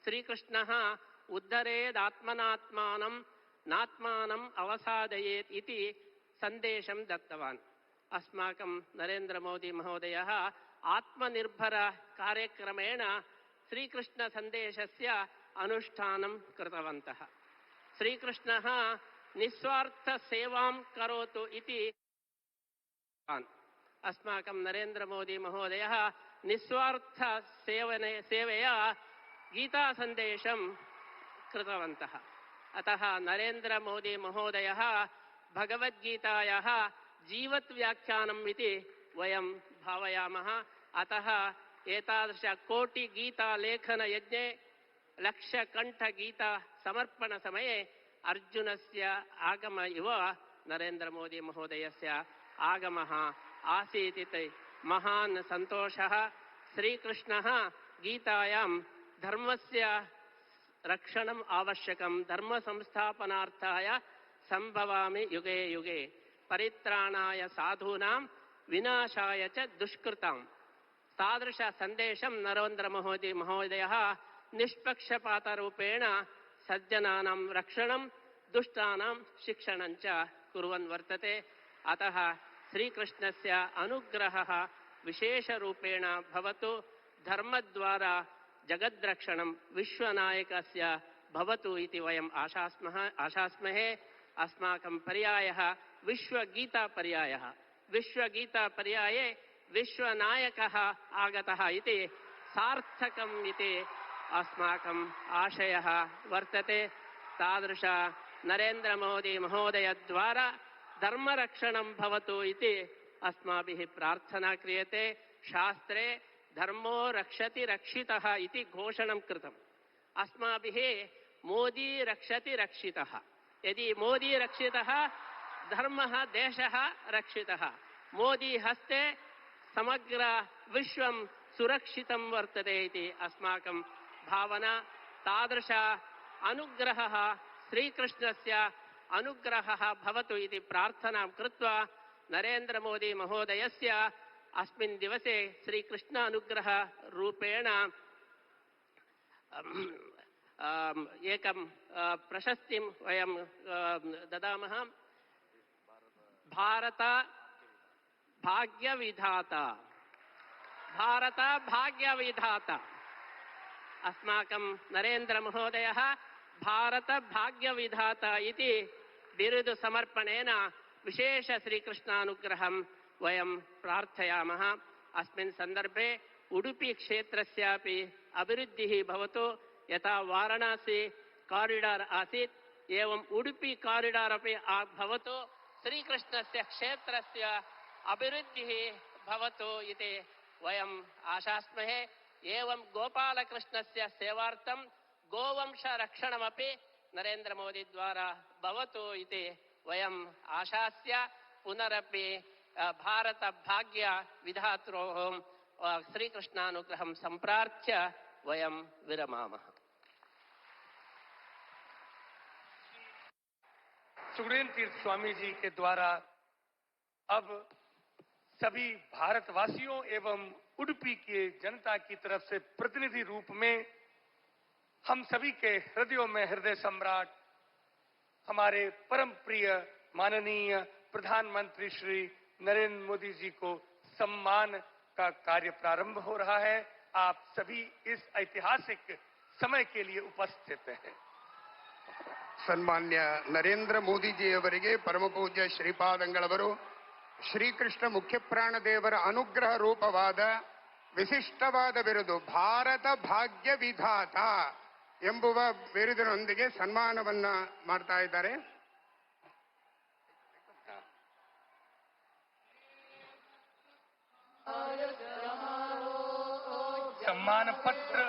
श्रीकृष्णः उद्धरेदात्मनात्मानं नात्मानम् अवसादयेत् इति सन्देशं दत्तवान्। अस्माकं नरेन्द्र मोदी महोदयः आत्मनिर्भर कार्यक्रमेण श्रीकृष्णसन्देशस्य अनुष्ठानं कृतवन्तः। श्रीकृष्णः निस्वार्थसेवां करोतु इति अस्माकं नरेन्द्र मोदी महोदयः निस्वार्थ सेवया गीतासन्देशं कृतवन्तः। अतः नरेन्द्र मोदी महोदयः भगवद्गीतायाः जीवत्व्याख्यानम् इति वयं भावयामः। अतः एतादृश कोटिगीतालेखनयज्ञे लक्षकण्ठगीतासमर्पणसमये अर्जुनस्य आगम इव नरेन्द्र मोदी महोदयस्य आगमः आसीत् इति महान् सन्तोषः। श्रीकृष्णः गीतायां धर्मस्य रक्षणम् आवश्यकं, धर्म संस्थापनार्थाय संभवामि युगे युगे, परित्राणाय साधूनां विनाशाय च दुष्कृताम्। तादृश सन्देशं नरेन्द्र मोदी महोदयः निष्पक्षपातरूपेण सज्जनानां रक्षणं, दुष्टानां शिक्षणं च कुर्वन् वर्तते। अतः श्रीकृष्णस्य अनुग्रहः विशेषरूपेण भवतु, धर्मद्वारा जगद्रक्षणं विश्वनायकस्य भवतु इति वयम् आशास्महे। अस्माकं पर्यायः विश्वगीतापर्यायः। विश्वगीतापर्याये विश्वनायकः आगतः इति सार्थकम् इति अस्माकम् आशयः वर्तते। तादृश नरेन्द्र मोदी महोदयद्वारा धर्मरक्षणं भवतु इति अस्माभिः प्रार्थना क्रियते। शास्त्रे धर्मो रक्षति रक्षितः इति घोषणं कृतम्। अस्माभिः मोदी रक्षति रक्षितः। यदि मोदी रक्षितः, धर्मः देशः रक्षितः। मोदी हस्ते समग्र विश्वं सुरक्षितं वर्तते इति अस्माकं भावना। तादृश अनुग्रहः, श्रीकृष्णस्य अनुग्रहः भवतु इति प्रार्थनां कृत्वा नरेन्द्र मोदी महोदयस्य अस्मिन् दिवसे श्रीकृष्ण अनुग्रह रूपेण एकं प्रशस्तिं वयं ददामः। भारत भाग्यविधाता, भारत भाग्यविधाता। अस्माकं नरेन्द्र महोदयः भारत भाग्यविधाता इति बिरुदु समर्पणेन विशेष श्रीकृष्णानुग्रहं वयं प्रार्थयामः। अस्मिन् सन्दर्भे उडुपी क्षेत्रस्यापि अभिवृद्धिः भवतु। यथा वाराणसी कारिडार् आसीत्, एवं उडुपी कारिडार् अपि भवतु। श्रीकृष्णस्य क्षेत्रस्य अभिवृद्धिः भवतु इति वयम् आशास्महे। एवं गोपालकृष्णस्य सेवार्थं गोवंशरक्षणमपि नरेन्द्र मोदी द्वारा भवतु इति वयम् आशास्य पुनरपि भारत भाग्य विधात्रोः श्रीकृष्णानुग्रहं सम्प्रार्थ्य वयं विरमामः। सुखदेव तीर्थ स्वामी जी के द्वारा अब सभी भारतवासियों एवं उडुपी की जनता की तरफ से प्रतिनिधि रूप में हम सभी के हृदयों में हृदय सम्राट हमारे परम प्रिय माननीय प्रधानमंत्री श्री नरेंद्र मोदी जी को सम्मान का कार्य प्रारंभ हो रहा है। आप सभी इस ऐतिहासिक समय के लिए उपस्थित हैं। ಸನ್ಮಾನ್ಯ ನರೇಂದ್ರ ಮೋದಿಜಿಯವರಿಗೆ ಪರಮ ಪೂಜ್ಯ ಶ್ರೀಪಾದಂಗಳವರು ಶ್ರೀಕೃಷ್ಣ ಮುಖ್ಯಪ್ರಾಣ ದೇವರ ಅನುಗ್ರಹ ರೂಪವಾದ ವಿಶಿಷ್ಟವಾದ ಬಿರುದು ಭಾರತ ಭಾಗ್ಯ ವಿಧಾತ ಎಂಬುವ ಬಿರುದಿನೊಂದಿಗೆ ಸನ್ಮಾನವನ್ನ ಮಾಡ್ತಾ ಇದ್ದಾರೆ. सम्मान पत्र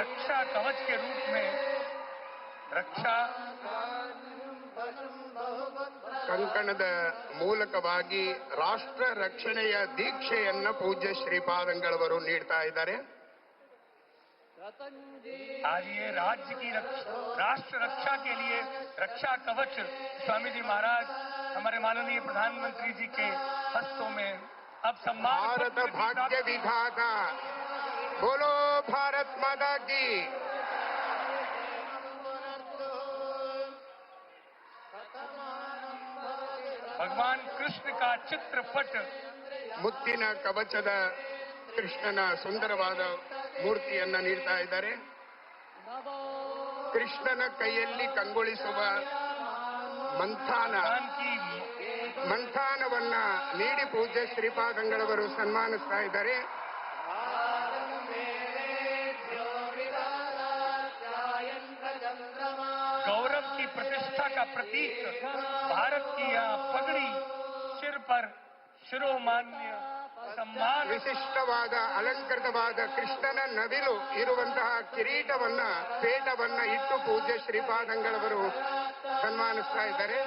रक्षा कवच के रूप में रक्षा ಕಂಕಣದ ಮೂಲಕವಾಗಿ ರಾಷ್ಟ್ರ ರಕ್ಷಣೆಯ ದೀಕ್ಷೆಯನ್ನ ಪೂಜ್ಯ ಶ್ರೀಪಾದಂಗಳವರು ನೀಡ್ತಾ ಇದ್ದಾರೆ. आज ये राज्य की राष्ट्र रक्षा के लिए रक्षा कवच स्वामी जी महाराज हमारे माननीय प्रधानमंत्री जी के हस्तों में अब सम्मान भारत भाग्य विधाता बोलो भारत माता की भगवान कृष्ण का चित्रपट ಮುತ್ತಿನ ಕವಚದ ಕೃಷ್ಣನ ಸುಂದರವಾದ ಮೂರ್ತಿಯನ್ನ ನೀಡ್ತಾ ಇದ್ದಾರೆ. ಕೃಷ್ಣನ ಕೈಯಲ್ಲಿ ಕಂಗೊಳಿಸುವ ಮಂಥಾನವನ್ನ ನೀಡಿ ಪೂಜ್ಯ ಶ್ರೀಪಾದಂಗಳವರು ಸನ್ಮಾನಿಸ್ತಾ ಇದ್ದಾರೆ. गौरव की प्रतिष्ठा का प्रतीक भारत की यह पगड़ी सिर पर ಶಿರೋಮಾನ್ಯ ಸಮ್ಮಾನ ವಿಶಿಷ್ಟವಾದ ಅಲಂಕೃತವಾದ ಕೃಷ್ಣನ ನವಿಲು ಇರುವಂತಹ ಕಿರೀಟವನ್ನ ಪೇಟವನ್ನ ಇಟ್ಟು ಪೂಜ್ಯ ಶ್ರೀಪಾದಂಗಳವರು ಸನ್ಮಾನಿಸ್ತಾ ಇದ್ದಾರೆ.